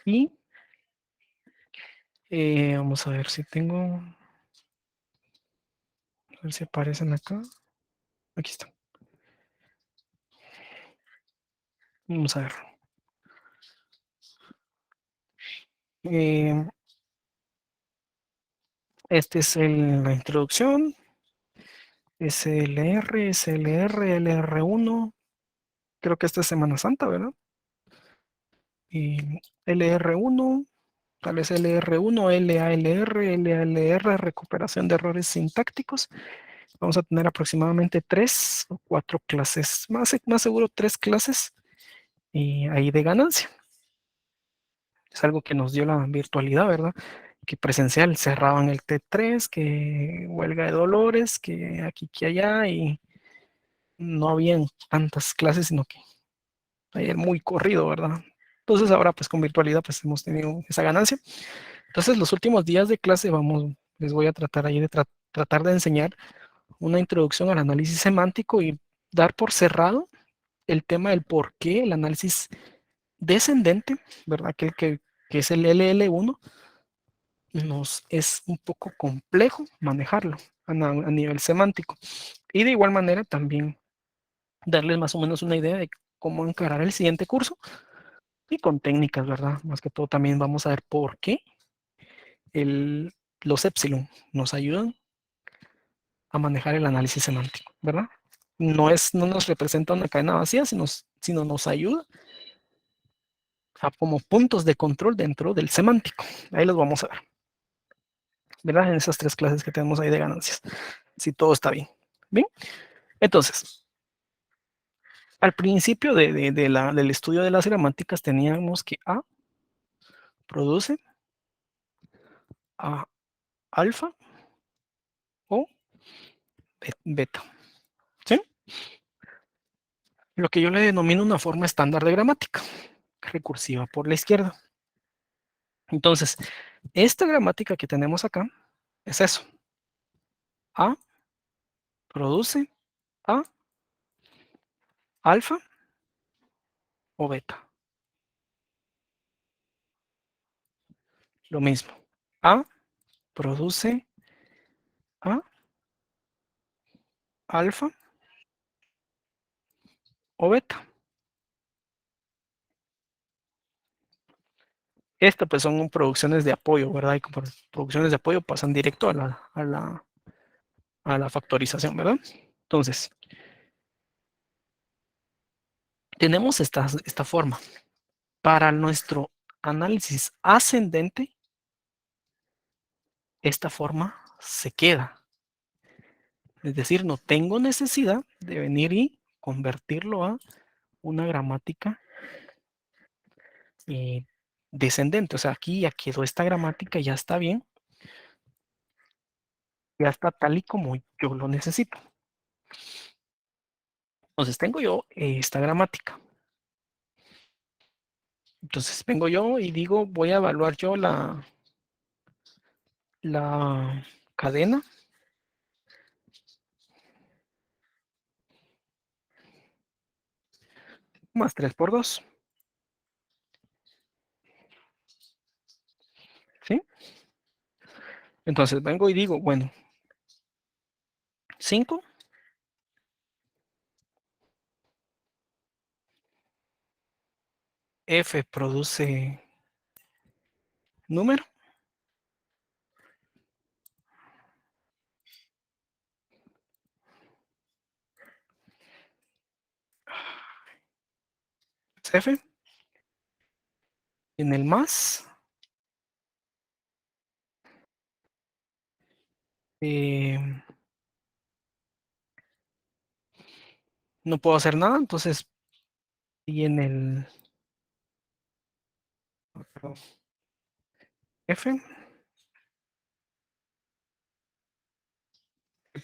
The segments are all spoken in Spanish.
Y vamos a ver si tengo, a ver si aparecen acá. Aquí está. Vamos a ver. Eh, este es la introducción. SLR, SLR, LR1. Creo que esta es Semana Santa, ¿verdad? Y LR1, tal vez LR1, LALR, LALR, recuperación de errores sintácticos. Vamos a tener aproximadamente 3 o 4 clases, más seguro 3 clases y ahí de ganancia. Es algo que nos dio la virtualidad, ¿verdad? Que presencial cerraban el T3, que huelga de dolores, que aquí, que allá, y no habían tantas clases, sino que ayer muy corrido, ¿verdad? Entonces ahora pues con virtualidad pues hemos tenido esa ganancia. Entonces los últimos días de clase les voy a tratar ahí de tratar de enseñar una introducción al análisis semántico y dar por cerrado el tema del por qué el análisis descendente, ¿verdad? Que es el LL1, nos es un poco complejo manejarlo a nivel semántico. Y de igual manera también darles más o menos una idea de cómo encarar el siguiente curso y con técnicas, ¿verdad? Más que todo también vamos a ver por qué el, los epsilon nos ayudan a manejar el análisis semántico, ¿verdad? No nos representa una cadena vacía, sino nos ayuda a como puntos de control dentro del semántico. Ahí los vamos a ver, ¿verdad? En esas 3 clases que tenemos ahí de ganancias, si todo está bien. Bien, entonces, al principio del estudio de las gramáticas teníamos que A produce a alfa o beta, ¿sí? Lo que yo le denomino una forma estándar de gramática, recursiva por la izquierda. Entonces, esta gramática que tenemos acá es eso. A produce a alfa o beta. Lo mismo. A produce a alfa o beta. Estas pues son producciones de apoyo, ¿verdad? Y como producciones de apoyo pasan directo a la factorización, ¿verdad? Entonces, tenemos esta forma. Para nuestro análisis ascendente, esta forma se queda. Es decir, no tengo necesidad de venir y convertirlo a una gramática eh, descendente. O sea, aquí ya quedó esta gramática, ya está bien, ya está tal y como yo lo necesito. Entonces tengo yo esta gramática. Entonces vengo yo y digo, voy a evaluar yo la cadena más 3 por 2. ¿Sí? Entonces vengo y digo, bueno, 5 F produce número, F, en el más, eh, no puedo hacer nada, entonces, y en el F,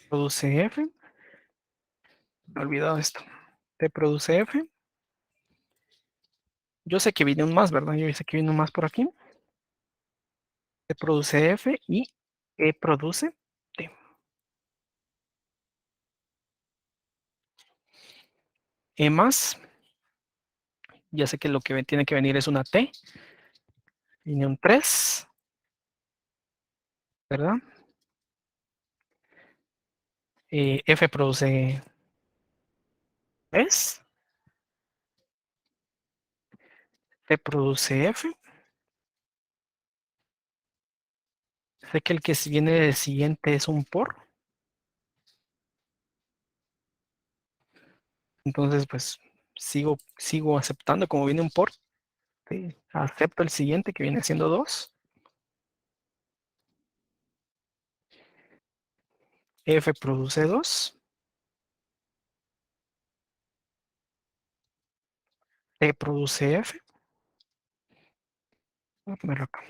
produce F, he olvidado esto, T produce F, yo sé que viene un más, ¿verdad? Yo sé que viene un más por aquí, T produce F y E produce T. E más, ya sé que lo que tiene que venir es una T, Viene un 3, ¿verdad? F produce 3, T produce F. Sé que el que viene de siguiente es un por. Entonces, pues sigo aceptando como viene un por. Sí, acepto el siguiente que viene siendo 2. F produce 2. T produce F. Voy a ponerlo acá.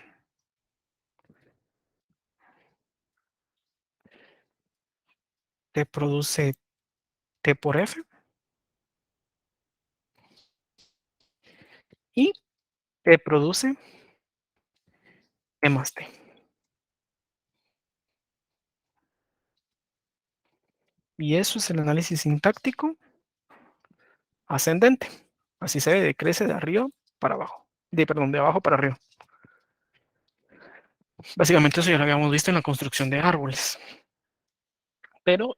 T produce T por F. Y T produce E más T. Y eso es el análisis sintáctico ascendente. Así se ve, crece de arriba para abajo. Perdón, de abajo para arriba. Básicamente eso ya lo habíamos visto en la construcción de árboles. Pero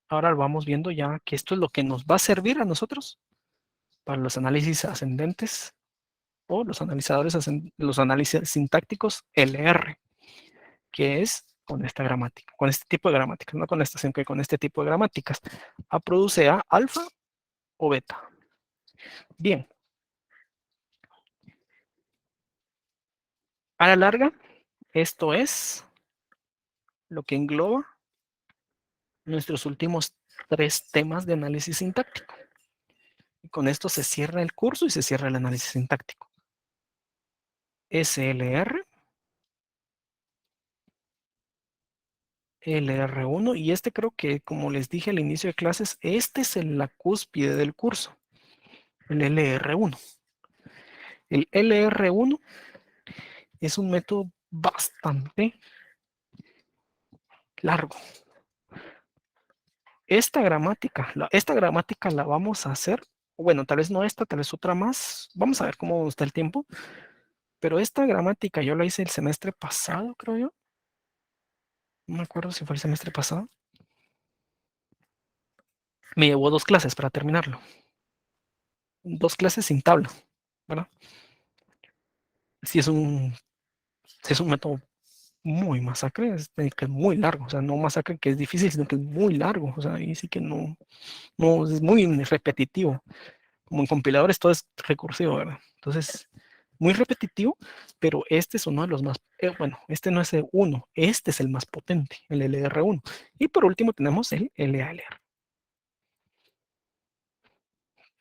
ahora vamos viendo ya que esto es lo que nos va a servir a nosotros para los análisis ascendentes o los análisis sintácticos LR, que es con esta gramática, con este tipo de gramáticas, no con esta, sino que con este tipo de gramáticas. A produce A alfa o beta. Bien, a la larga, esto es lo que engloba nuestros últimos 3 temas de análisis sintáctico. Y con esto se cierra el curso y se cierra el análisis sintáctico. SLR, LR1, y este creo que, como les dije al inicio de clases, este es la cúspide del curso, el LR1. El LR1 es un método bastante largo. Esta gramática la vamos a hacer, bueno, tal vez no esta, tal vez otra más. Vamos a ver cómo está el tiempo. Pero esta gramática yo la hice el semestre pasado, creo yo. No me acuerdo si fue el semestre pasado. Me llevó 2 clases para terminarlo. 2 clases sin tabla, ¿verdad? Sí es un método muy masacre, que es muy largo. O sea, no masacre que es difícil, sino que es muy largo. O sea, ahí sí que no es muy repetitivo. Como en compiladores todo es recursivo, ¿verdad? Entonces, muy repetitivo, pero este es uno de los más, bueno, este no es el 1, este es el más potente, el LR1. Y por último tenemos el LALR,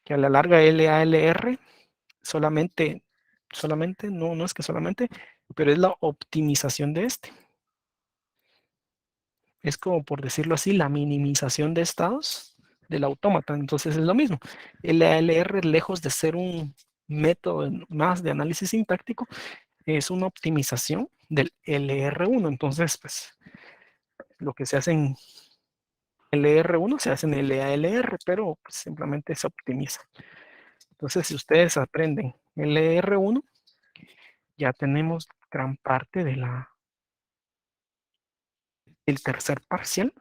que a la larga LALR solamente, no es que solamente, pero es la optimización de este. Es como, por decirlo así, la minimización de estados del autómata. Entonces es lo mismo. El LALR, lejos de ser un método más de análisis sintáctico, es una optimización del LR1. Entonces, pues, lo que se hace en LR1 se hace en LALR, pero pues, simplemente se optimiza. Entonces, si ustedes aprenden LR1, ya tenemos gran parte del tercer parcial,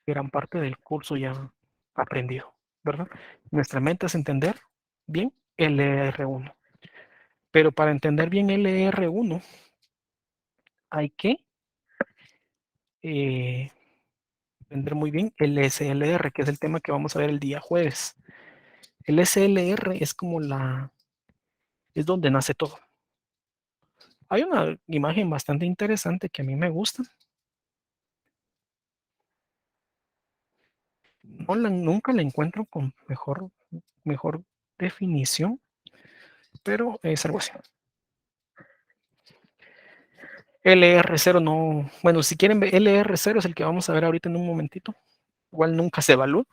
gran parte del curso ya aprendido, ¿verdad? Nuestra meta es entender bien LR1. Pero para entender bien LR1 hay que entender muy bien el SLR, que es el tema que vamos a ver el día jueves. El SLR es como es donde nace todo. Hay una imagen bastante interesante que a mí me gusta. Nunca la encuentro con mejor definición, pero es algo así. LR0 no, bueno, si quieren ver, LR0 es el que vamos a ver ahorita en un momentito. Igual nunca se evalúa.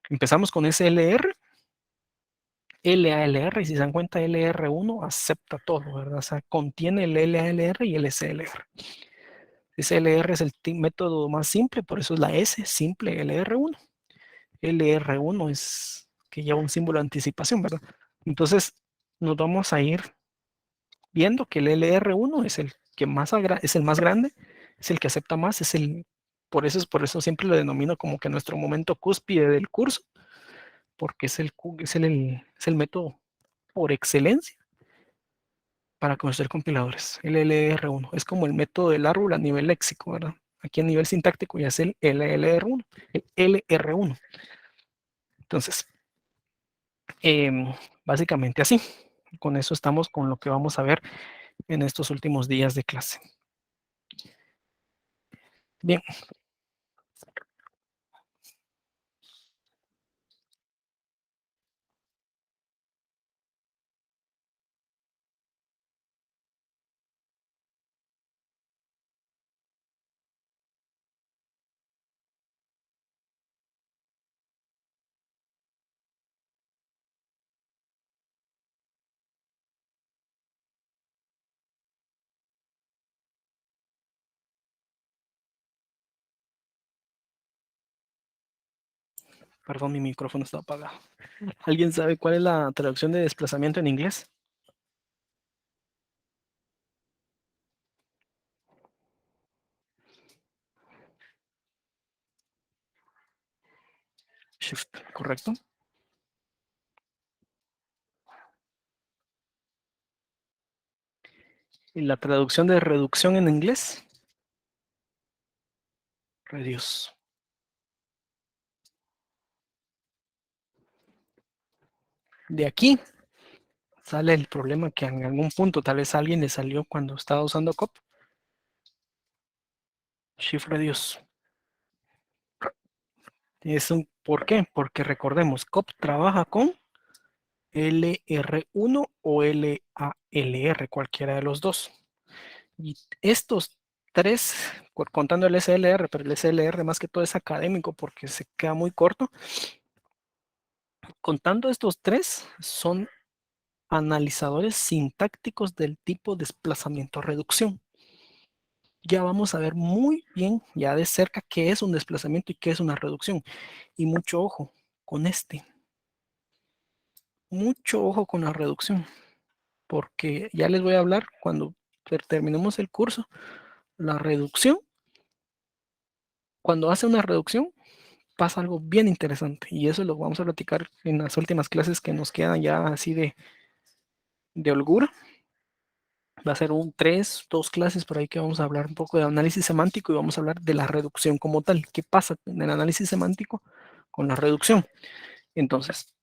Empezamos con SLR, LALR, y si se dan cuenta, LR1 acepta todo, ¿verdad? O sea, contiene el LALR y el SLR. SLR es el método más simple, por eso es la S, simple LR1. LR1 es que lleva un símbolo de anticipación, ¿verdad? Entonces, nos vamos a ir viendo que el LR1 es el que es el más grande, es el que acepta más, por eso siempre lo denomino como que nuestro momento cúspide del curso, porque es el método por excelencia para construir compiladores, el LR1. Es como el método del árbol a nivel léxico, ¿verdad? Aquí a nivel sintáctico ya es el LR1, el LR1. Entonces, básicamente así. Con eso estamos con lo que vamos a ver en estos últimos días de clase. Bien. Perdón, mi micrófono está apagado. ¿Alguien sabe cuál es la traducción de desplazamiento en inglés? Shift, ¿correcto? ¿Y la traducción de reducción en inglés? Reduce. De aquí sale el problema que en algún punto tal vez a alguien le salió cuando estaba usando COP. Shift reduce. ¿Por qué? Porque recordemos, COP trabaja con LR1 o LALR, cualquiera de los dos. Y estos tres, contando el SLR, pero el SLR más que todo es académico porque se queda muy corto, contando estos tres son analizadores sintácticos del tipo desplazamiento-reducción. Ya vamos a ver muy bien, ya de cerca, qué es un desplazamiento y qué es una reducción. Y mucho ojo con mucho ojo con la reducción, porque ya les voy a hablar cuando terminemos el curso. La reducción, cuando hace una reducción, pasa algo bien interesante y eso lo vamos a platicar en las últimas clases que nos quedan ya así de holgura. Va a ser dos clases por ahí que vamos a hablar un poco de análisis semántico y vamos a hablar de la reducción como tal. ¿Qué pasa en el análisis semántico con la reducción? Entonces,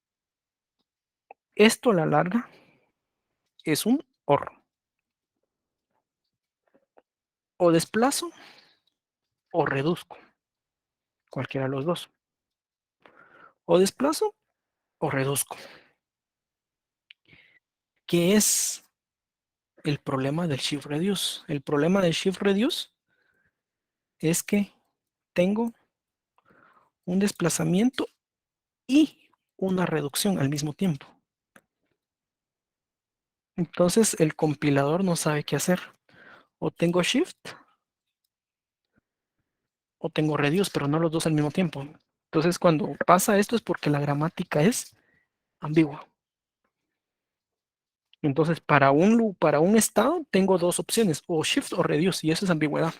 esto a la larga es un OR. O desplazo o reduzco, cualquiera de los dos. O desplazo o reduzco. ¿Qué es el problema del shift reduce? El problema del shift reduce es que tengo un desplazamiento y una reducción al mismo tiempo. Entonces el compilador no sabe qué hacer. O tengo shift o tengo reduce, pero no los dos al mismo tiempo. Entonces cuando pasa esto es porque la gramática es ambigua. Entonces para un estado tengo dos opciones, o shift o reduce, y eso es ambigüedad.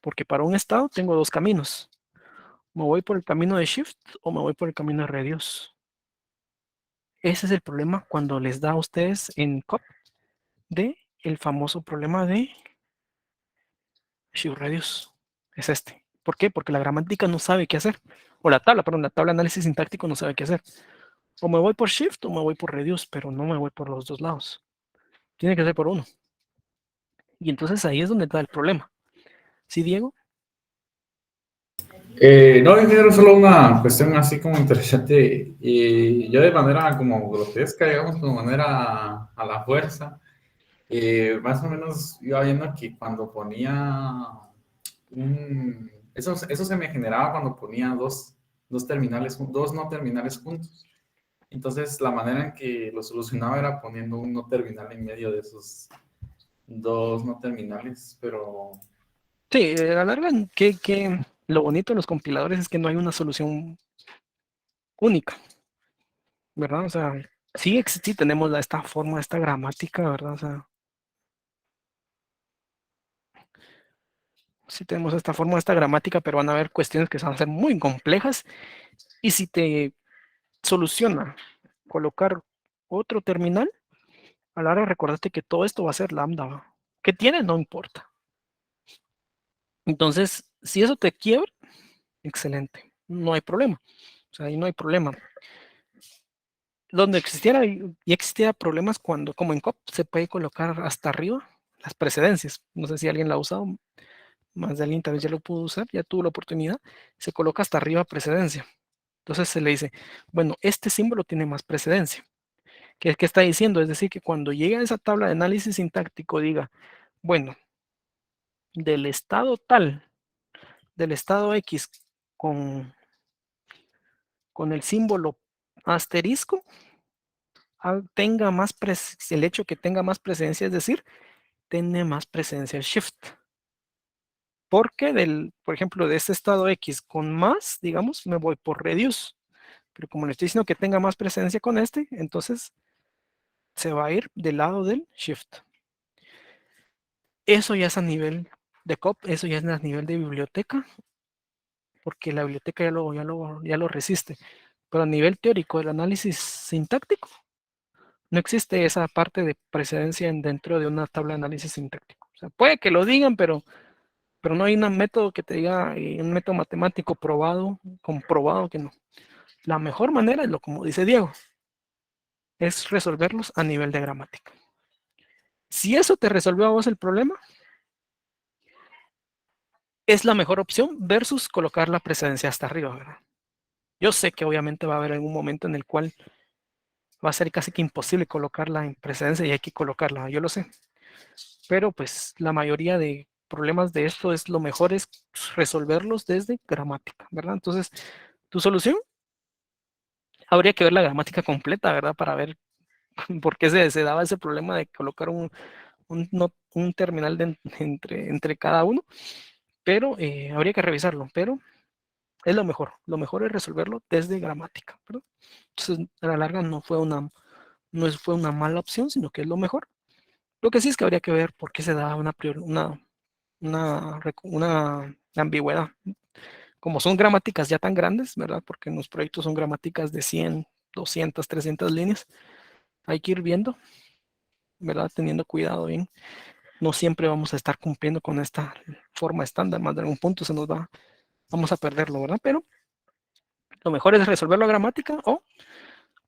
Porque para un estado tengo dos caminos. ¿Me voy por el camino de shift o me voy por el camino de reduce? Ese es el problema cuando les da a ustedes en COP de el famoso problema de shift reduce. Es este. ¿Por qué? Porque la gramática no sabe qué hacer. O la tabla, perdón, la tabla de análisis sintáctico no sabe qué hacer. O me voy por shift o me voy por reduce, pero no me voy por los dos lados. Tiene que ser por uno. Y entonces ahí es donde está el problema. ¿Sí, Diego? No, ingeniero, solo una cuestión así como interesante. Y yo de manera como grotesca, digamos, como manera a la fuerza, más o menos iba viendo que cuando ponía eso se me generaba cuando ponía dos terminales, dos no terminales juntos. Entonces, la manera en que lo solucionaba era poniendo un no terminal en medio de esos dos no terminales, pero Sí, a la larga, lo bonito de los compiladores es que no hay una solución única, ¿verdad? O sea, Sí, sí tenemos esta forma, esta gramática, ¿verdad? O sea, sí tenemos esta forma, esta gramática, pero van a haber cuestiones que van a ser muy complejas. Y si te soluciona colocar otro terminal, a la hora recordate que todo esto va a ser lambda, ¿va? ¿Qué tiene? No importa. Entonces, si eso te quiebra, excelente, no hay problema. O sea, ahí no hay problema. Donde existiera y existiera problemas cuando, como en COP, se puede colocar hasta arriba las precedencias. No sé si alguien la ha usado, más de alguien tal vez ya lo pudo usar, ya tuvo la oportunidad, se coloca hasta arriba precedencia. Entonces se le dice, bueno, este símbolo tiene más precedencia. ¿Qué está diciendo? Es decir, que cuando llegue a esa tabla de análisis sintáctico diga, bueno, del estado tal, del estado X con, con el símbolo asterisco, tenga más el hecho que tenga más presencia, es decir, tiene más presencia el shift. Porque por ejemplo, de este estado X con más, digamos, me voy por reduce. Pero como le estoy diciendo que tenga más presencia con este, entonces se va a ir del lado del shift. Eso ya es a nivel de COP, eso ya es a nivel de biblioteca, porque la biblioteca ya lo resiste. Pero a nivel teórico del análisis sintáctico, no existe esa parte de precedencia dentro de una tabla de análisis sintáctico. O sea, puede que lo digan, pero no hay un método que te diga, un método matemático probado, comprobado que no. La mejor manera es lo como dice Diego, es resolverlos a nivel de gramática. Si eso te resolvió a vos el problema, es la mejor opción versus colocar la precedencia hasta arriba, ¿verdad? Yo sé que obviamente va a haber algún momento en el cual va a ser casi que imposible colocarla en precedencia y hay que colocarla, yo lo sé. Pero pues la mayoría de problemas de esto es lo mejor es resolverlos desde gramática, ¿verdad? Entonces, tu solución habría que ver la gramática completa, ¿verdad? Para ver por qué se daba ese problema de colocar un terminal entre cada uno, pero habría que revisarlo, pero es lo mejor es resolverlo desde gramática, ¿verdad? Entonces, a la larga no fue una mala opción, sino que es lo mejor. Lo que sí es que habría que ver por qué se da una ambigüedad. Como son gramáticas ya tan grandes, ¿verdad? Porque en los proyectos son gramáticas de 100, 200, 300 líneas. Hay que ir viendo, ¿verdad? Teniendo cuidado bien. No siempre vamos a estar cumpliendo con esta forma estándar, más de algún punto vamos a perderlo, ¿verdad? Pero lo mejor es resolverlo a gramática o,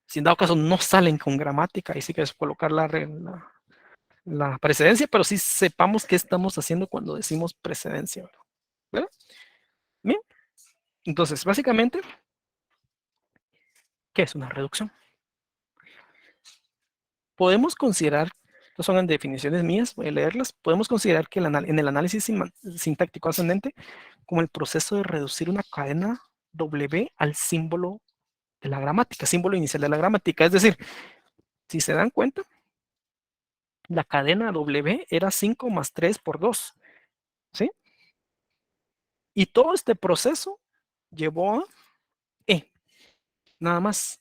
si en dado caso no salen con gramática, y sí que es colocar la precedencia, pero sí sepamos qué estamos haciendo cuando decimos precedencia, ¿verdad? Bien, entonces, básicamente, ¿qué es una reducción? Podemos considerar, estas son definiciones mías, voy a leerlas, podemos considerar que en el análisis sintáctico ascendente como el proceso de reducir una cadena W al símbolo de la gramática, símbolo inicial de la gramática. Es decir, si se dan cuenta, la cadena W era 5 más 3 por 2, ¿sí? Y todo este proceso llevó a E, nada más.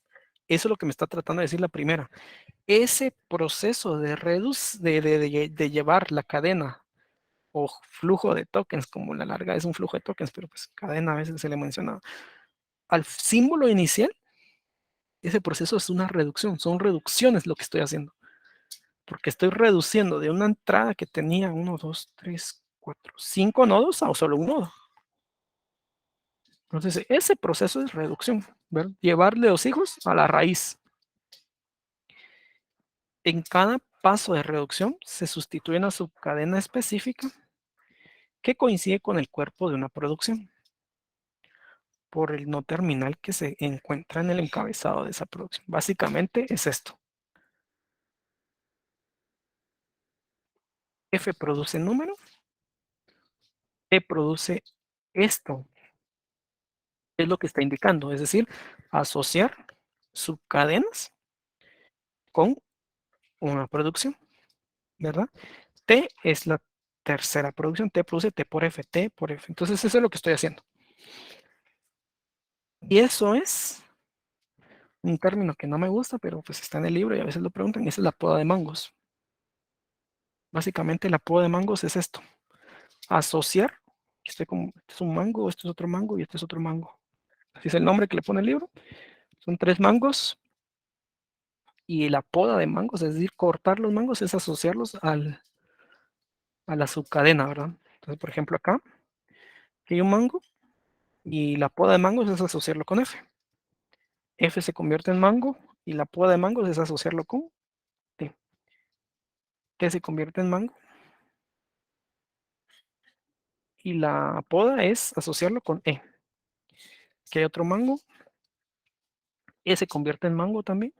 Eso es lo que me está tratando de decir la primera. Ese proceso de llevar la cadena o flujo de tokens, como la larga es un flujo de tokens, pero pues cadena a veces se le menciona, al símbolo inicial, ese proceso es una reducción, son reducciones lo que estoy haciendo, porque estoy reduciendo de una entrada que tenía 1, 2, 3, 4, 5 nodos a solo un nodo. Entonces, ese proceso es reducción, ¿verdad? Llevarle los hijos a la raíz. En cada paso de reducción se sustituye una subcadena específica que coincide con el cuerpo de una producción por el no terminal que se encuentra en el encabezado de esa producción. Básicamente es esto. F produce número, E produce esto. Es lo que está indicando, es decir, asociar subcadenas con una producción, ¿verdad? T es la tercera producción, T produce T por F, T por F. Entonces eso es lo que estoy haciendo. Y eso es un término que no me gusta, pero pues está en el libro y a veces lo preguntan, y esa es la poda de mangos. Básicamente la poda de mangos es esto, asociar, este es un mango, este es otro mango y este es otro mango. Así es el nombre que le pone el libro. Son 3 mangos y la poda de mangos, es decir, cortar los mangos es asociarlos a la subcadena, ¿verdad? Entonces, por ejemplo, acá hay un mango y la poda de mangos es asociarlo con F. F se convierte en mango y la poda de mangos es asociarlo con T. T se convierte en mango y la poda es asociarlo con E. Que hay otro mango, E se convierte en mango también.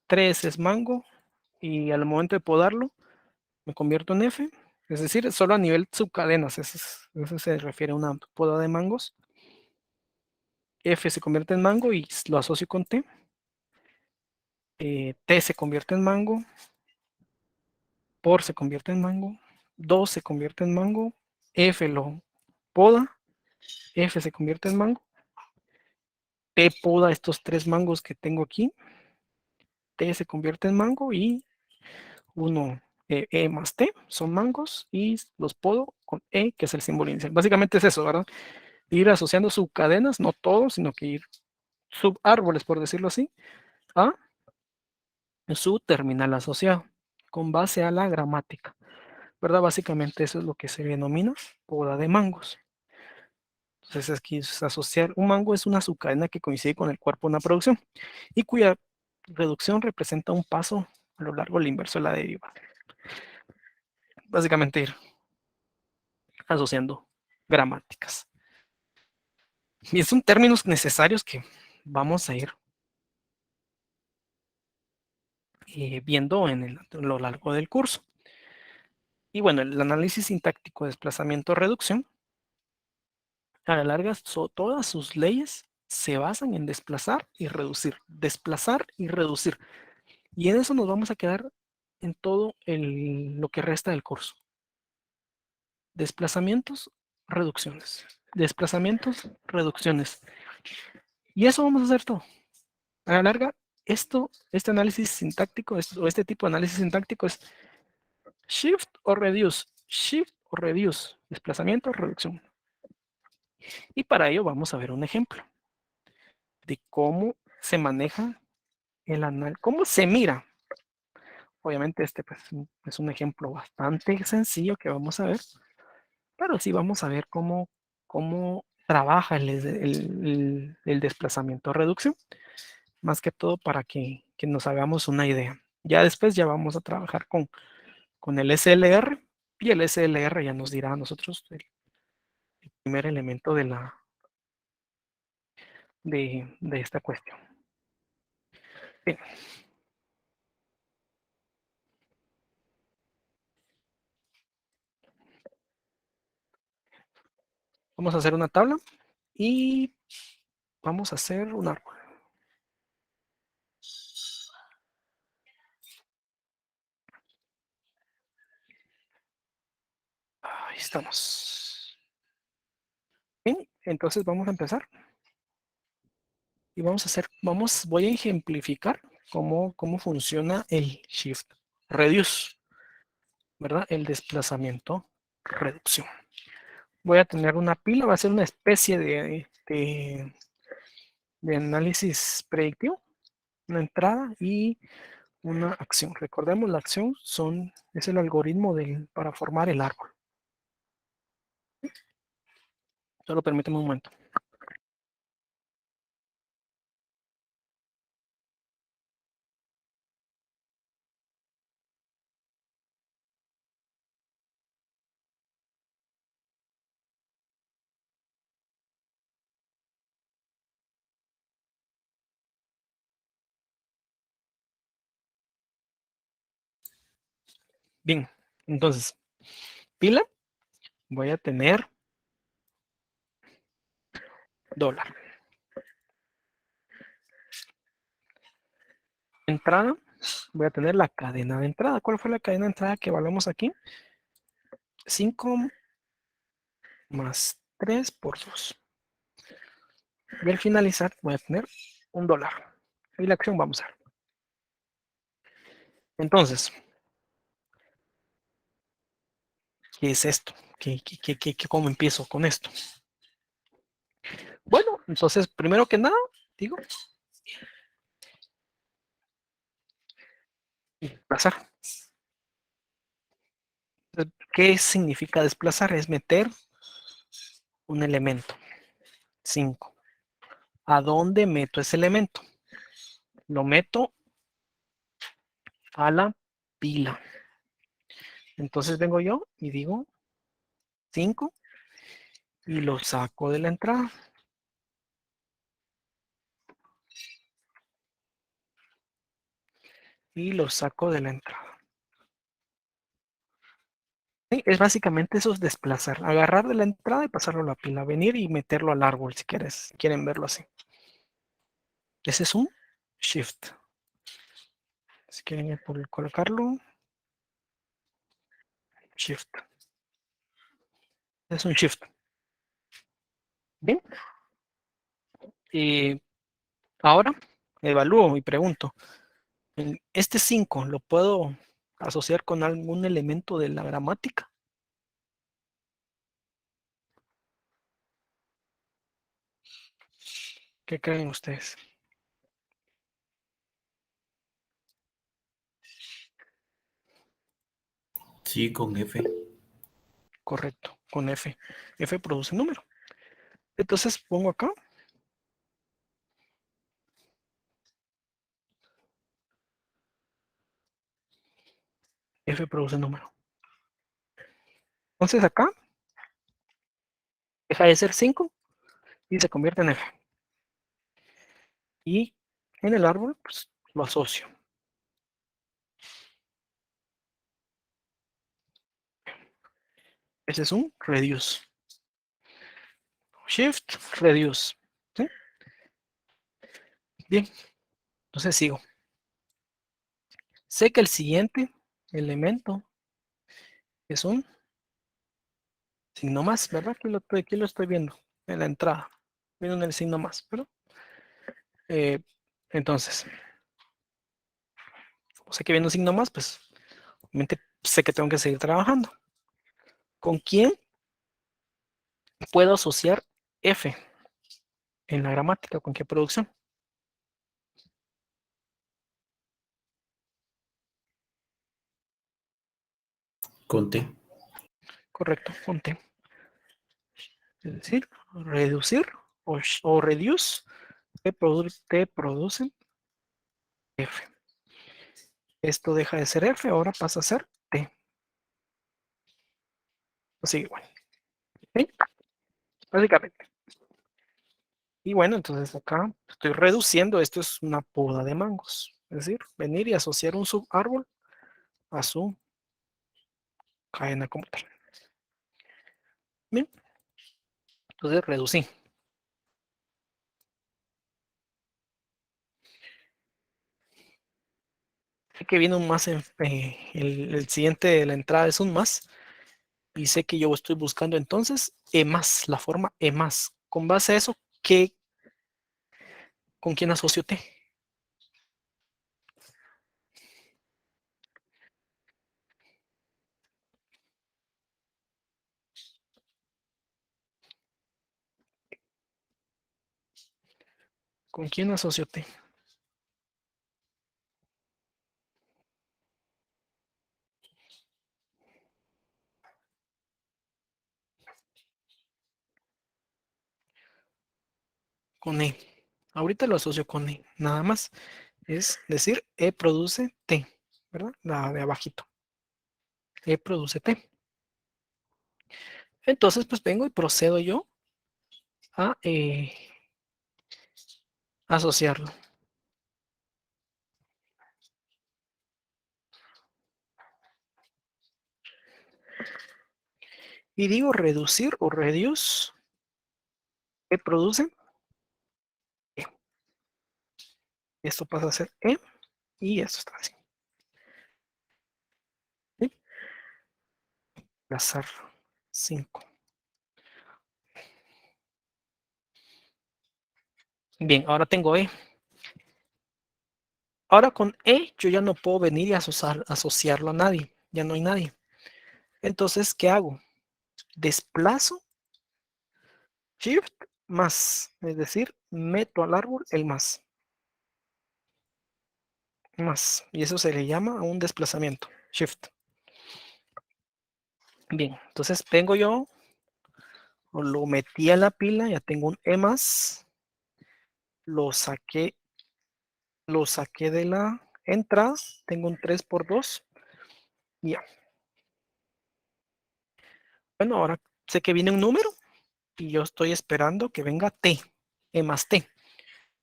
3 es mango y al momento de podarlo me convierto en F. Es decir, solo a nivel subcadenas, eso se refiere a una poda de mangos. F se convierte en mango y lo asocio con T. T se convierte en mango, por se convierte en mango, 2 se convierte en mango, F lo poda, F se convierte en mango, T poda estos 3 mangos que tengo aquí, T se convierte en mango y 1 E más T son mangos y los podo con E, que es el símbolo inicial. Básicamente es eso, ¿verdad? Ir asociando subcadenas, no todos, sino que ir subárboles, por decirlo así, a su terminal asociado, con base a la gramática, ¿verdad? Básicamente eso es lo que se denomina poda de mangos. Entonces aquí es asociar, un mango es una subcadena que coincide con el cuerpo de una producción y cuya reducción representa un paso a lo largo del inverso de la deriva. Básicamente ir asociando gramáticas. Y son términos necesarios que vamos a ir viendo en lo largo del curso. Y bueno, el análisis sintáctico de desplazamiento-reducción, a la larga, todas sus leyes se basan en desplazar y reducir, desplazar y reducir. Y en eso nos vamos a quedar en todo lo que resta del curso. Desplazamientos, reducciones. Desplazamientos, reducciones. Y eso vamos a hacer todo. A la larga, este análisis sintáctico, o este tipo de análisis sintáctico es shift o reduce, shift o reduce, desplazamiento o reducción. Y para ello vamos a ver un ejemplo de cómo se maneja el análisis, cómo se mira. Obviamente este pues, es un ejemplo bastante sencillo que vamos a ver, pero sí vamos a ver cómo trabaja el desplazamiento a reducción, más que todo para que nos hagamos una idea. Ya después ya vamos a trabajar con el SLR y el SLR ya nos dirá a nosotros el primer elemento de esta cuestión. Bien, vamos a hacer una tabla y vamos a hacer un árbol. Ahí estamos. Bien, entonces vamos a empezar y voy a ejemplificar cómo funciona el Shift Reduce, ¿verdad? El desplazamiento reducción. Voy a tener una pila, va a ser una especie de análisis predictivo, una entrada y una acción. Recordemos, la acción es el algoritmo para formar el árbol. Solo permíteme un momento. Bien, entonces, pila, voy a tener dólar. Entrada, voy a tener la cadena de entrada. ¿Cuál fue la cadena de entrada que evaluamos aquí? 5 más 3 por 2. Y al finalizar voy a tener $1. Y la acción vamos a ver. Entonces, ¿qué es esto? ¿Cómo empiezo con esto? Bueno, entonces, primero que nada, digo, desplazar. ¿Qué significa desplazar? Es meter un elemento. 5. ¿A dónde meto ese elemento? Lo meto a la pila. Entonces vengo yo y digo 5 y lo saco de la entrada. Y lo saco de la entrada. Sí, es básicamente eso, es desplazar, agarrar de la entrada y pasarlo a la pila, venir y meterlo al árbol si quieres, si quieren verlo así. Ese es un shift. Si quieren colocarlo, shift. Es un shift. Bien. Y ahora evalúo y pregunto, ¿este 5 lo puedo asociar con algún elemento de la gramática? ¿Qué creen ustedes? Sí, con F. Correcto, con F. F produce número. Entonces pongo acá. F produce número. Entonces acá deja de ser 5 y se convierte en F. Y en el árbol, pues lo asocio. Ese es un reduce. Shift, reduce. ¿Sí? Bien, entonces sigo. Sé que el siguiente elemento es un signo más, ¿verdad? Aquí lo estoy viendo en la entrada. Viendo en el signo más, pero entonces, como sé que viene un signo más, pues obviamente sé que tengo que seguir trabajando. ¿Con quién puedo asociar F en la gramática? ¿Con qué producción? Con T. Correcto, con T. Es decir, reducir o reduce te producen F. Esto deja de ser F, ahora pasa a ser T. Así igual. ¿Sí? Básicamente. Y bueno, entonces acá estoy reduciendo, esto es una poda de mangos. Es decir, venir y asociar un subárbol a su cadena como tal. Bien, entonces reducí. Sé que viene un más, el siguiente de la entrada es un más, y sé que yo estoy buscando entonces E más, la forma E más. Con base a eso, ¿con quién asocio T? ¿Con quién asocio T? Con E. Ahorita lo asocio con E, nada más. Es decir, E produce T, ¿verdad? La de abajito. E produce T. Entonces, pues vengo y procedo yo a asociarlo. Y digo reducir o reduce, E produce E. Esto pasa a ser E y esto está así. ¿Sí? Pasar 5. Bien, ahora tengo E. Ahora con E yo ya no puedo venir y asociarlo a nadie. Ya no hay nadie. Entonces, ¿qué hago? Desplazo Shift más. Es decir, meto al árbol el más. Más. Y eso se le llama un desplazamiento. Shift. Bien, entonces tengo yo, lo metí a la pila, ya tengo un E más. Lo saqué de la entrada. Tengo un 3 por 2. Ya. Bueno, ahora sé que viene un número y yo estoy esperando que venga T, E más T.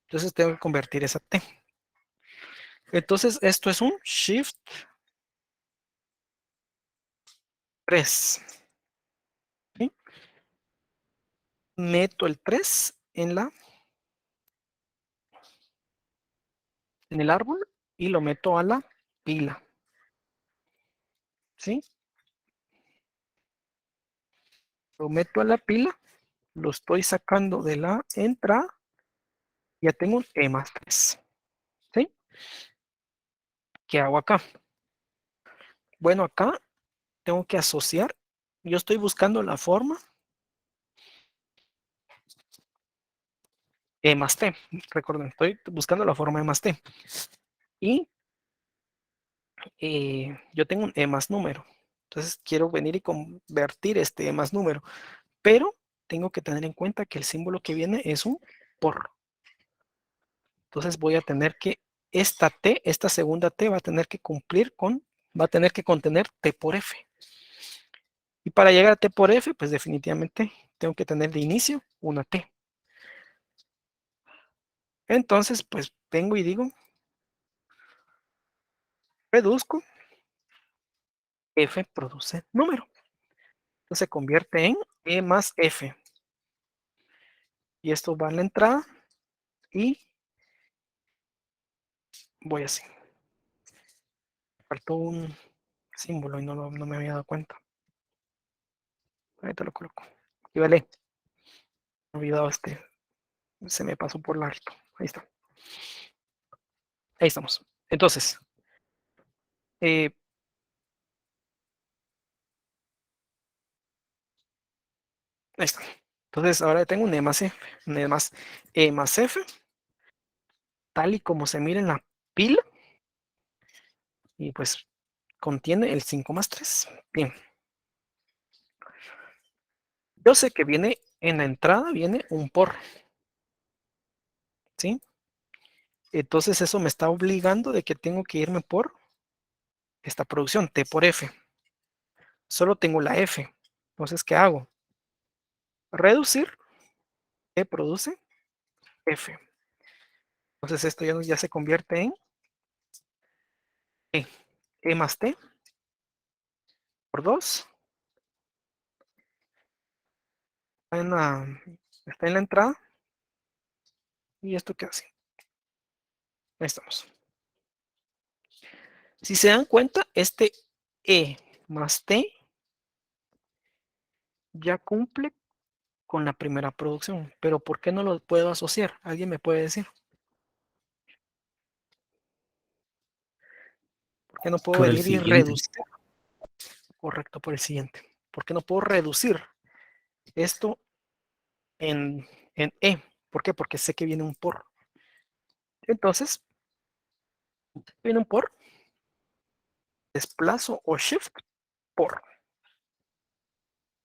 Entonces tengo que convertir esa T. Entonces esto es un Shift 3. ¿Sí? Meto el 3 en el árbol y lo meto a la pila. ¿Sí? Lo meto a la pila, lo estoy sacando de la entrada. Ya tengo un E más 3. ¿Sí? ¿Qué hago acá? Bueno, acá tengo que asociar. Yo estoy buscando la forma E más T. Recuerden, estoy buscando la forma E más T. Y yo tengo un E más número. Entonces quiero venir y convertir este E más número. Pero tengo que tener en cuenta que el símbolo que viene es un por. Entonces voy a tener que, esta T, esta segunda T va a tener que va a tener que contener T por F. Y para llegar a T por F, pues definitivamente tengo que tener de inicio una T. Entonces, pues vengo y digo, reduzco, F produce número. Entonces se convierte en E más F. Y esto va a la entrada y voy así. Faltó un símbolo y no me había dado cuenta. Ahorita lo coloco. Y vale, he olvidado se me pasó por alto. Ahí está. Ahí estamos. Entonces, ahí está. Entonces, ahora tengo un E más F, un E más F, tal y como se mira en la pila. Y pues contiene el 5 más 3. Bien. Yo sé que viene en la entrada, viene un por. ¿Sí? Entonces eso me está obligando de que tengo que irme por esta producción, T por F. Solo tengo la F. Entonces, ¿qué hago? Reducir, T produce F. Entonces esto ya se convierte en E más T por 2. Está en la entrada. ¿Y esto qué hace? Ahí estamos. Si se dan cuenta, este E más T ya cumple con la primera producción. Pero ¿por qué no lo puedo asociar? ¿Alguien me puede decir? ¿Por qué no puedo Por el venir y siguiente. reducir? Correcto, por el siguiente. ¿Por qué no puedo reducir esto en E? ¿Por qué? Porque sé que viene un por. Entonces, viene un por, desplazo o shift por.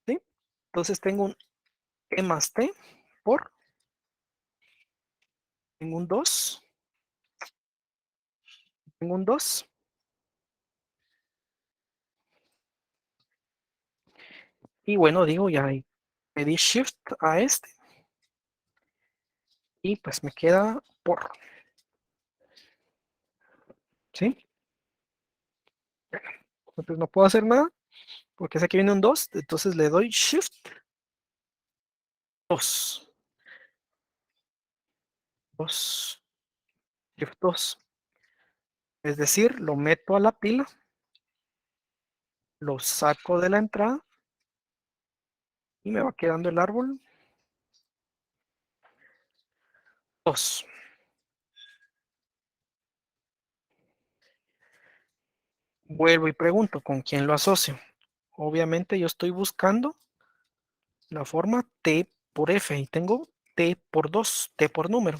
¿Sí? Entonces tengo un E más T por, tengo un 2, tengo un 2. Y bueno, digo, ya le di shift a este y pues me queda por. ¿Sí? Entonces no puedo hacer nada porque sé que viene un 2, entonces le doy shift 2. 2. Shift 2. Es decir, lo meto a la pila, lo saco de la entrada y me va quedando el árbol 2. Vuelvo y pregunto, ¿con quién lo asocio? Obviamente yo estoy buscando la forma T por F y tengo T por 2, T por número.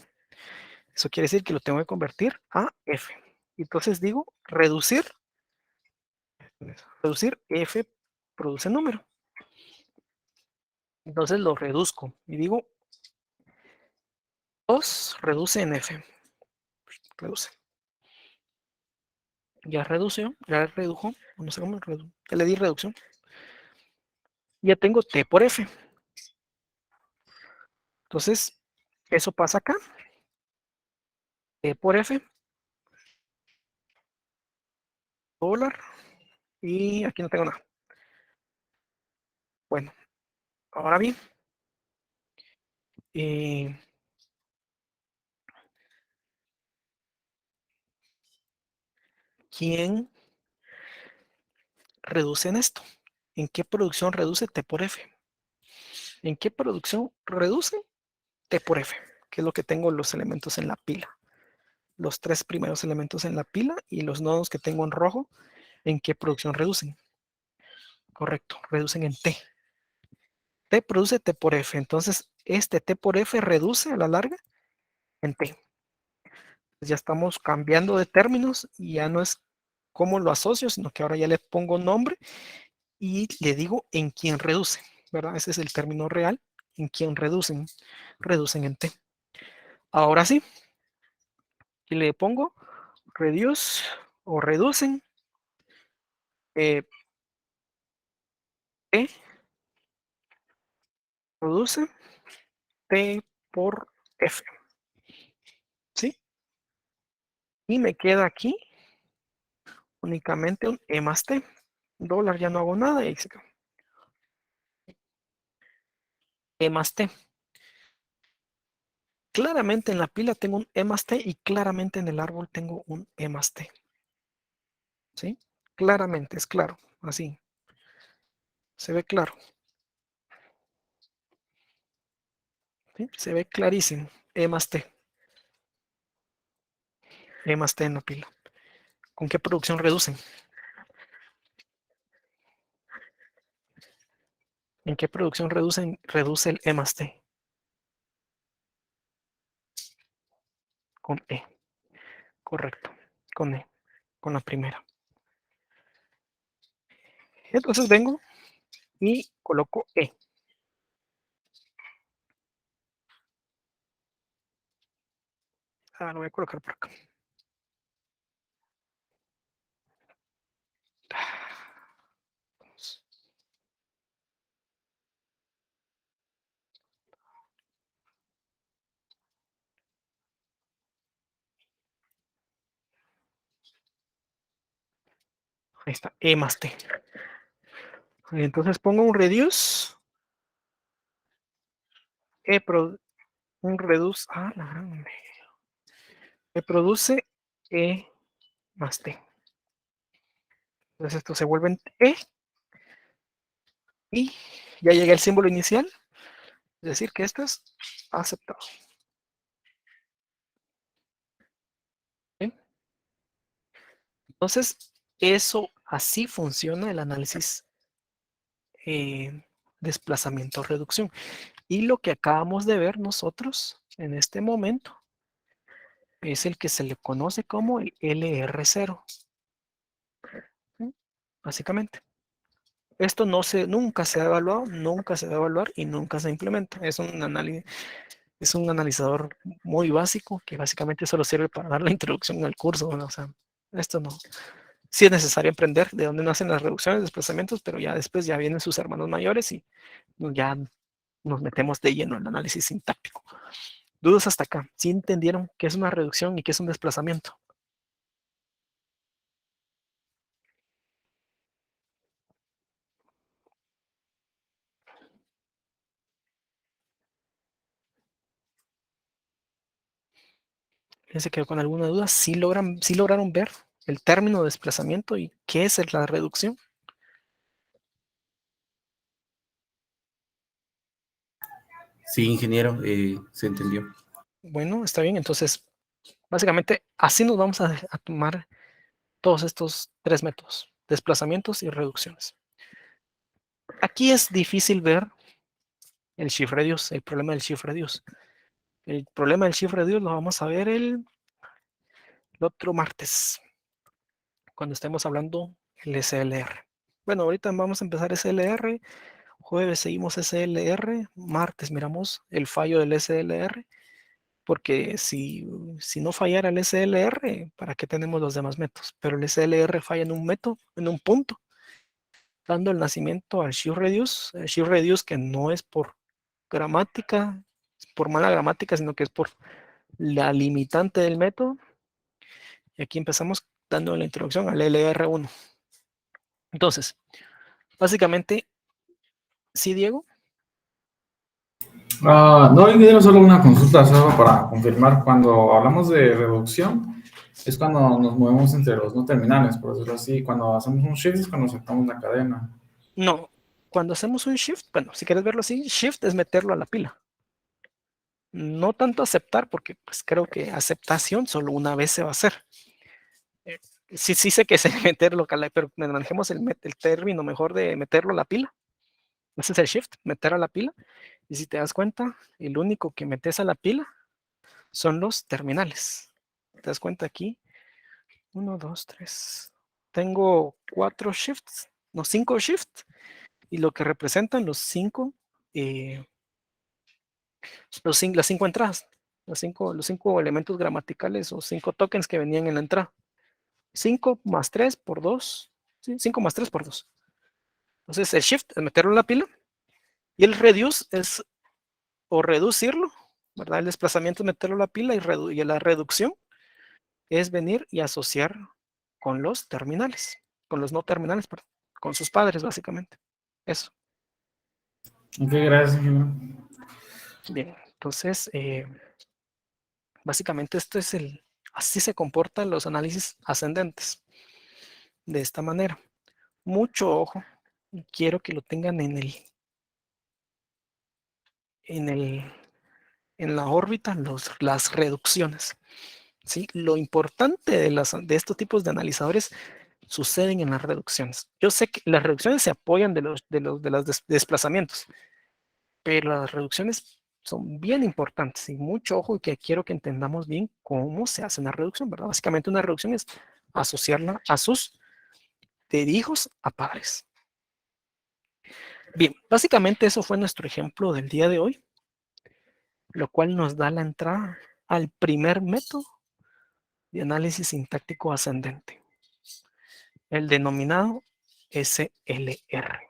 Eso quiere decir que lo tengo que convertir a F. Entonces digo reducir F produce número. Entonces lo reduzco y digo 2 reduce en F. Reduce. Ya redució, ya redujo, no sé cómo, ya le di reducción. Ya tengo T por F. Entonces, eso pasa acá. T por F. Dólar. Y aquí no tengo nada. Bueno, ahora bien. ¿Quién reduce en esto? ¿En qué producción reduce T por F? ¿En qué producción reduce T por F? Que es lo que tengo los elementos en la pila. Los 3 primeros elementos en la pila y los nodos que tengo en rojo, ¿en qué producción reducen? Correcto, reducen en T. T produce T por F. Entonces, este T por F reduce a la larga en T. Ya estamos cambiando de términos y ya no es cómo lo asocio, sino que ahora ya le pongo nombre y le digo en quién reduce, ¿verdad? Ese es el término real, en quién reducen, reducen en T. Ahora sí, y le pongo reduce o reducen T, produce T por F, ¿sí? Y me queda aquí únicamente un E más T. Dólar ya no hago nada y se acabó. E más T. Claramente en la pila tengo un E más T y claramente en el árbol tengo un E más T. ¿Sí? Claramente, es claro, así. Se ve claro. ¿Sí? Se ve clarísimo. E más T. E más T en la pila. ¿Con qué producción reducen? ¿En qué producción reduce el E más T? Con E. Correcto. Con E. Con la primera. Entonces vengo y coloco E. Lo voy a colocar por acá. Ahí está, E más T. Entonces pongo un reduce. Un reduce. Me produce E más T. Entonces esto se vuelve en E y ya llega el símbolo inicial, es decir, que esto es aceptado. ¿Sí? Entonces, eso así funciona el análisis desplazamiento-reducción. Y lo que acabamos de ver nosotros en este momento es el que se le conoce como el LR0. ¿Sí? Básicamente. Esto nunca se ha evaluado, nunca se va a evaluar y nunca se implementa. Es un analizador muy básico que básicamente solo sirve para dar la introducción al curso, ¿no? O sea, esto no. Sí es necesario aprender de dónde nacen las reducciones, desplazamientos, pero ya después ya vienen sus hermanos mayores y ya nos metemos de lleno en el análisis sintáctico. ¿Dudas hasta acá? ¿Sí entendieron qué es una reducción y qué es un desplazamiento? ¿Quién se quedó con alguna duda? ¿Sí lograron ver el término de desplazamiento y qué es la reducción? Sí, ingeniero, se entendió. Bueno, está bien. Entonces, básicamente, así nos vamos a tomar todos estos 3 métodos: desplazamientos y reducciones. Aquí es difícil ver el shift radius, el problema del shift radius. El problema del shift radius lo vamos a ver el otro martes, cuando estemos hablando el SLR. Bueno, ahorita vamos a empezar SLR, jueves seguimos SLR, martes miramos el fallo del SLR, porque si no fallara el SLR, ¿para qué tenemos los demás métodos? Pero el SLR falla en un método, en un punto, dando el nacimiento al shift reduce que no es por gramática, por mala gramática, sino que es por la limitante del método. Y aquí empezamos dando la introducción al LR1. Entonces, básicamente, ¿sí, Diego? No, ingeniero, solo una consulta, solo para confirmar. Cuando hablamos de reducción, es cuando nos movemos entre los no terminales, por decirlo así. Cuando hacemos un shift es cuando saltamos la cadena. No. Cuando hacemos un shift, bueno, si quieres verlo así, shift es meterlo a la pila. No tanto aceptar, porque pues creo que aceptación solo una vez se va a hacer. Sí sé que es meterlo, pero manejemos el término mejor de meterlo a la pila. Ese es el shift, meter a la pila. Y si te das cuenta, el único que metes a la pila son los terminales. ¿Te das cuenta aquí? 1, 2, 3. Tengo 4 shifts, no, 5 shifts. Y lo que representan los 5, las 5 entradas, los cinco elementos gramaticales o 5 tokens que venían en la entrada. 5 más 3 por 2. ¿Sí? 5 más 3 por 2. Entonces el shift es meterlo en la pila y el reduce es o reducirlo, ¿verdad? El desplazamiento es meterlo en la pila y la reducción es venir y asociar con los terminales, con los no terminales, perdón, con sus padres básicamente. Eso. Ok, gracias, ingeniero. Bien, entonces básicamente así se comportan los análisis ascendentes, de esta manera. Mucho ojo, y quiero que lo tengan en la órbita las reducciones. ¿Sí? Lo importante de estos tipos de analizadores suceden en las reducciones. Yo sé que las reducciones se apoyan de los desplazamientos, pero las reducciones son bien importantes y mucho ojo, y que quiero que entendamos bien cómo se hace una reducción, ¿verdad? Básicamente una reducción es asociarla a sus de hijos a padres. Bien, básicamente eso fue nuestro ejemplo del día de hoy, lo cual nos da la entrada al primer método de análisis sintáctico ascendente, el denominado SLR,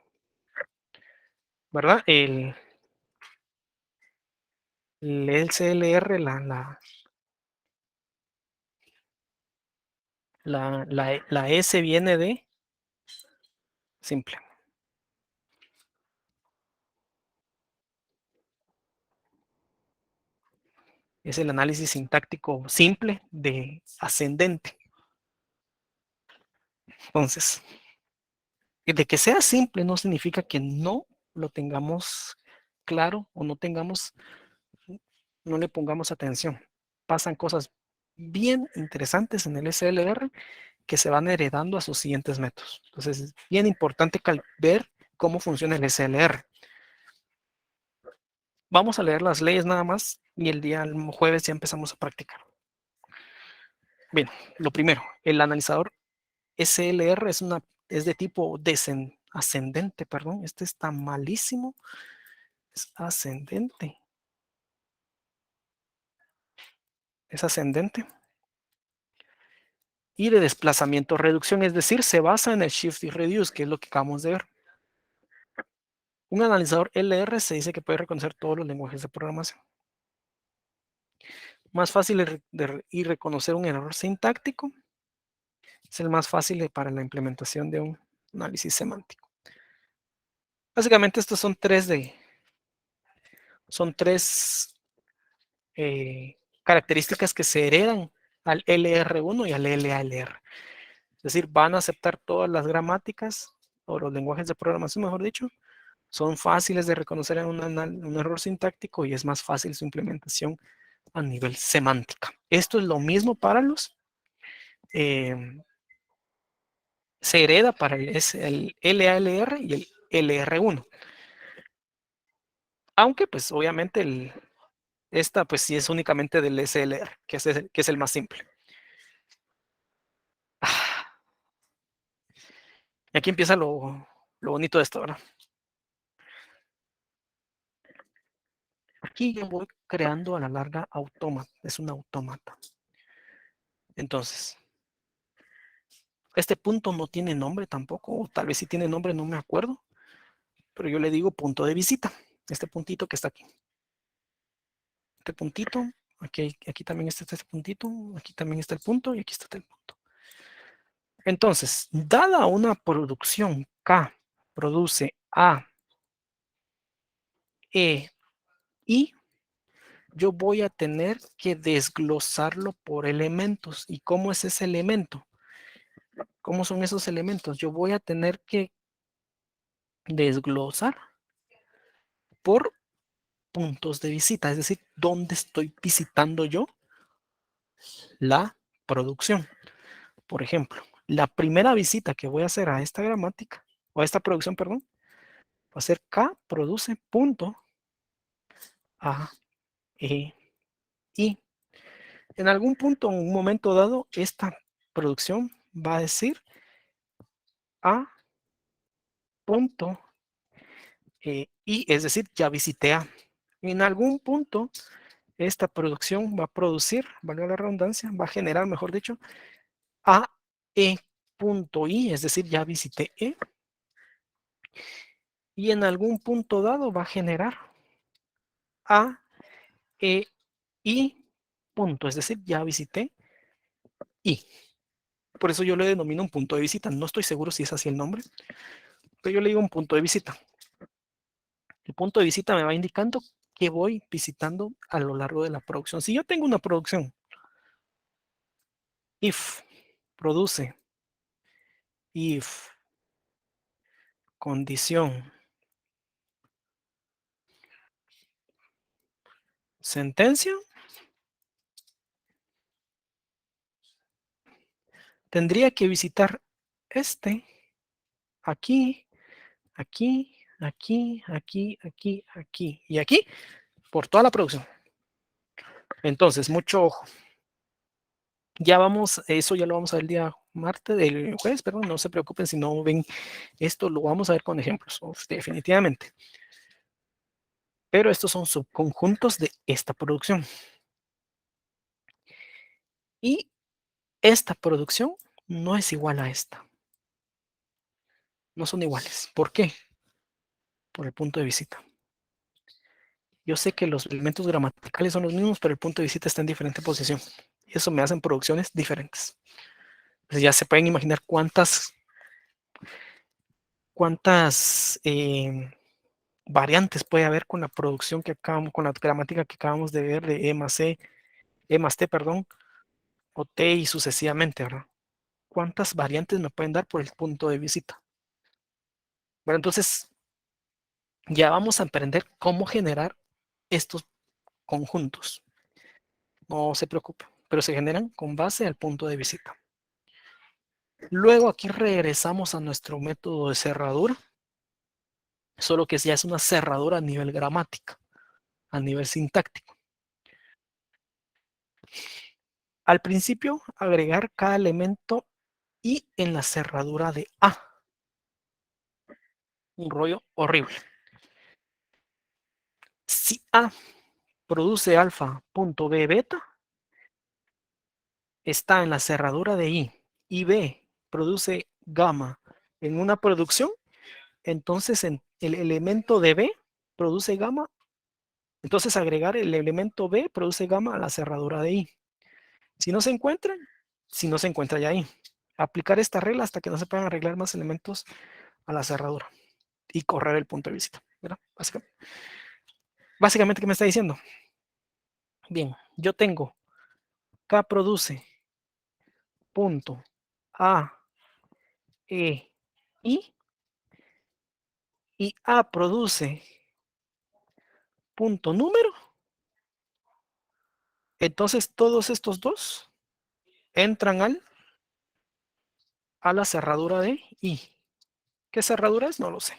¿verdad? El SLR, la S viene de simple. Es el análisis sintáctico simple de ascendente. Entonces, de que sea simple no significa que no lo tengamos claro o no le pongamos atención. Pasan cosas bien interesantes en el SLR que se van heredando a sus siguientes métodos. Entonces, es bien importante ver cómo funciona el SLR. Vamos a leer las leyes nada más y el jueves ya empezamos a practicar. Bien, lo primero, el analizador SLR es de tipo ascendente, perdón, este está malísimo, es ascendente. Es ascendente. Y de desplazamiento reducción, es decir, se basa en el shift y reduce, que es lo que acabamos de ver. Un analizador LR se dice que puede reconocer todos los lenguajes de programación. Más fácil y reconocer un error sintáctico es el más fácil para la implementación de un análisis semántico. Básicamente estos son tres características que se heredan al LR1 y al LALR. Es decir, van a aceptar todas las gramáticas o los lenguajes de programación, mejor dicho. Son fáciles de reconocer en un error sintáctico y es más fácil su implementación a nivel semántica. Esto es lo mismo para los... se hereda para el LALR y el LR1. Aunque, pues, obviamente, esta, pues, sí es únicamente del SLR, que es el más simple. Y aquí empieza lo bonito de esto, ¿verdad? Aquí yo voy creando a la larga autómata, es un autómata. Entonces, este punto no tiene nombre tampoco, o tal vez sí tiene nombre, no me acuerdo, pero yo le digo punto de visita, este puntito que está aquí. Este puntito, aquí también está este puntito, aquí también está el punto y aquí está el punto. Entonces, dada una producción K produce A, E, I, yo voy a tener que desglosarlo por elementos. ¿Y cómo es ese elemento? ¿Cómo son esos elementos? Yo voy a tener que desglosar por puntos de visita, es decir, dónde estoy visitando yo la producción. Por ejemplo, la primera visita que voy a hacer a esta gramática, o a esta producción, perdón, va a ser K produce punto A, E, I. En algún punto, en un momento dado, esta producción va a decir A punto I, es decir, ya visité A. En algún punto, esta producción va a producir, valga la redundancia, va a generar, mejor dicho, A, E punto I, es decir, ya visité E. Y en algún punto dado va a generar A, E, I punto, es decir, ya visité I. Por eso yo le denomino un punto de visita. No estoy seguro si es así el nombre, pero yo le digo un punto de visita. El punto de visita me va indicando que voy visitando a lo largo de la producción. Si yo tengo una producción, if, produce, if, condición, sentencia, tendría que visitar este, aquí, aquí, aquí, aquí, aquí, aquí y aquí, por toda la producción. Entonces, mucho ojo. Ya vamos, eso ya lo vamos a ver el día martes, el jueves, perdón, no se preocupen si no ven esto, lo vamos a ver con ejemplos, definitivamente. Pero estos son subconjuntos de esta producción. Y esta producción no es igual a esta. No son iguales. ¿Por qué? Por el punto de visita. Yo sé que los elementos gramaticales son los mismos, pero el punto de visita está en diferente posición. Y eso me hacen producciones diferentes. Pues ya se pueden imaginar cuántas variantes puede haber con la producción que acabamos, con la gramática que acabamos de ver de E más T, perdón, o T y sucesivamente, ¿verdad? ¿Cuántas variantes me pueden dar por el punto de visita? Bueno, entonces ya vamos a aprender cómo generar estos conjuntos. No se preocupe, pero se generan con base al punto de visita. Luego aquí regresamos a nuestro método de cerradura, solo que ya es una cerradura a nivel gramática, a nivel sintáctico. Al principio, agregar cada elemento y en la cerradura de A. Un rollo horrible. Si A produce alfa punto B beta, está en la cerradura de I y B produce gamma en una producción, entonces en el elemento de B produce gamma, entonces agregar el elemento B produce gamma a la cerradura de I. Si no se encuentran, si no se encuentra ya ahí. Aplicar esta regla hasta que no se puedan arreglar más elementos a la cerradura y correr el punto de visita, ¿verdad? Básicamente, ¿qué me está diciendo? Bien, yo tengo K produce punto A, E, I y A produce punto número Entonces todos estos dos entran a la cerradura de I. ¿Qué cerradura es? No lo sé.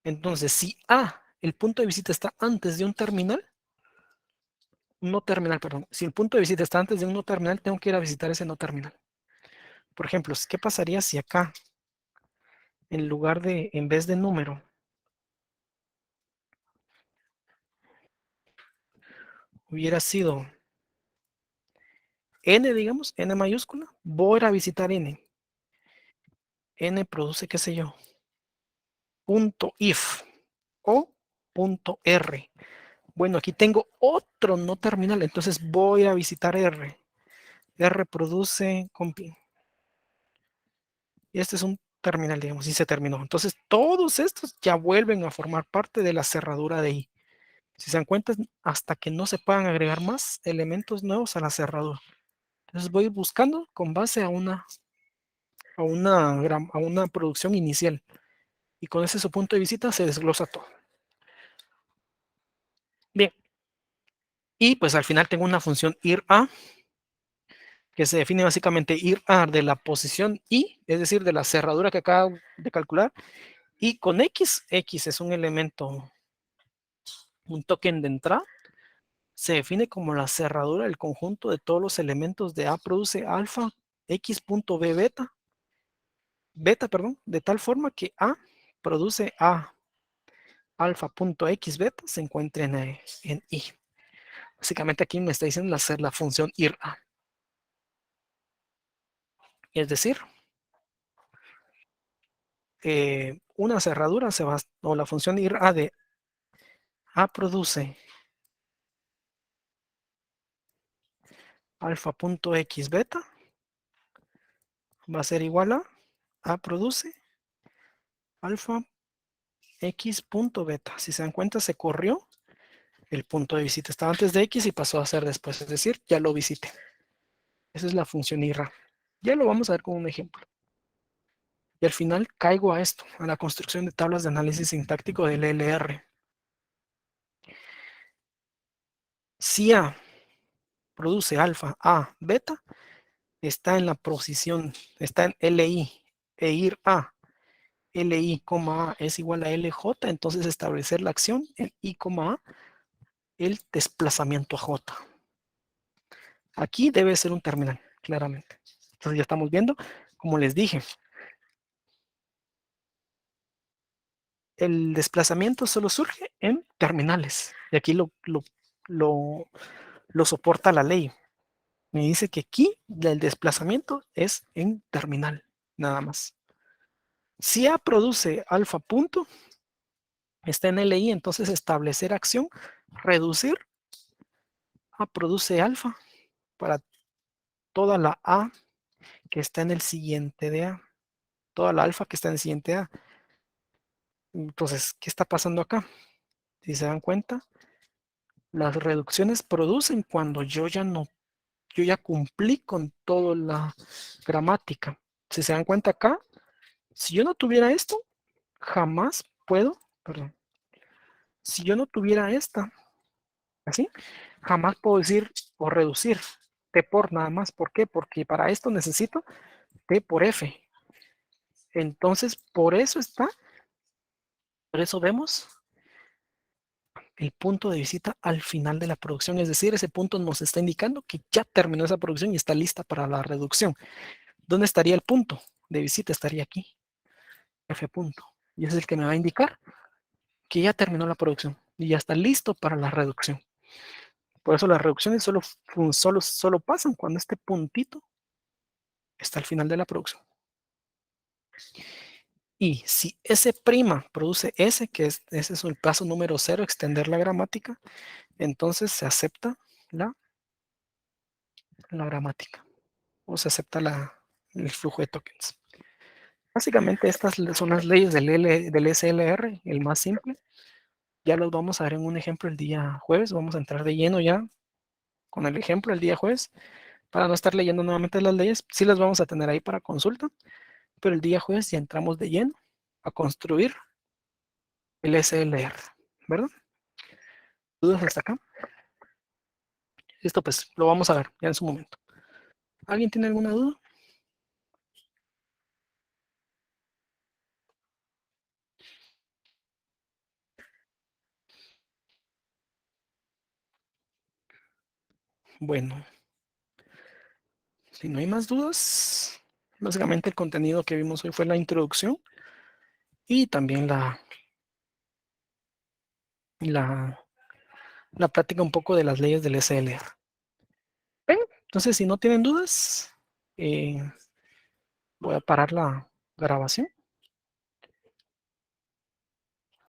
Entonces, si A, el punto de visita está antes de un terminal, no terminal, perdón. Si el punto de visita está antes de un no terminal, tengo que ir a visitar ese no terminal. Por ejemplo, ¿qué pasaría si acá, en vez de número, hubiera sido N, digamos, N mayúscula? Voy a ir a visitar N. N produce, qué sé yo, punto .if o punto .r. Bueno, aquí tengo otro no terminal, entonces voy a visitar R. R produce compi. Y este es un terminal, digamos, y se terminó. Entonces, todos estos ya vuelven a formar parte de la cerradura de I. Si se dan cuenta, hasta que no se puedan agregar más elementos nuevos a la cerradura. Entonces, voy buscando con base a una producción inicial. Y con ese su punto de visita se desglosa todo. Bien. Y pues al final tengo una función ir_a, que se define básicamente ir_a de la posición I, es decir, de la cerradura que acabo de calcular, y con X es un elemento, un token de entrada, se define como la cerradura del conjunto de todos los elementos de A produce alfa, X.B beta, perdón, de tal forma que A produce A alfa.x beta se encuentre en I. Básicamente aquí me está diciendo hacer la función ir_a. Es decir, una cerradura se va, o la función ir_a de A produce alfa.x beta va a ser igual a produce alfa x.beta. Si se dan cuenta, se corrió el punto de visita. Estaba antes de x y pasó a ser después, es decir, ya lo visité. Esa es la función ir_a. Ya lo vamos a ver con un ejemplo. Y al final caigo a esto, a la construcción de tablas de análisis sintáctico del LR. Si A produce alfa, A, beta, está en la posición, está en LI, e ir_a, LI, A es igual a LJ, entonces establecer la acción en I, A, el desplazamiento a J. Aquí debe ser un terminal, claramente. Entonces ya estamos viendo, como les dije, el desplazamiento solo surge en terminales. Y aquí lo soporta la ley. Me dice que aquí el desplazamiento es en terminal, nada más. Si A produce alfa punto, está en LI, entonces establecer acción, reducir, A produce alfa para toda la A que está en el siguiente de A, toda la alfa que está en el siguiente A. Entonces, ¿qué está pasando acá? Si se dan cuenta, las reducciones producen cuando yo ya cumplí con toda la gramática. Si se dan cuenta acá, si yo no tuviera esto, jamás puedo, perdón, si yo no tuviera esta, así, jamás puedo decir o reducir T por nada más. ¿Por qué? Porque para esto necesito T por F. Entonces, por eso vemos el punto de visita al final de la producción. Es decir, ese punto nos está indicando que ya terminó esa producción y está lista para la reducción. ¿Dónde estaría el punto de visita? Estaría aquí, F punto. Y ese es el que me va a indicar que ya terminó la producción y ya está listo para la reducción. Por eso las reducciones solo pasan cuando este puntito está al final de la producción. Y si S' produce S, ese es el paso número 0, extender la gramática, entonces se acepta la gramática o se acepta el flujo de tokens. Básicamente estas son las leyes del SLR, el más simple. Ya los vamos a ver en un ejemplo el día jueves. Vamos a entrar de lleno ya con el ejemplo el día jueves. Para no estar leyendo nuevamente las leyes, sí las vamos a tener ahí para consulta. Pero el día jueves ya entramos de lleno a construir el SLR, ¿verdad? ¿Dudas hasta acá? Esto pues lo vamos a ver ya en su momento. ¿Alguien tiene alguna duda? Bueno, si no hay más dudas, básicamente el contenido que vimos hoy fue la introducción y también la práctica un poco de las leyes del SLR. Bien, entonces, si no tienen dudas, voy a parar la grabación.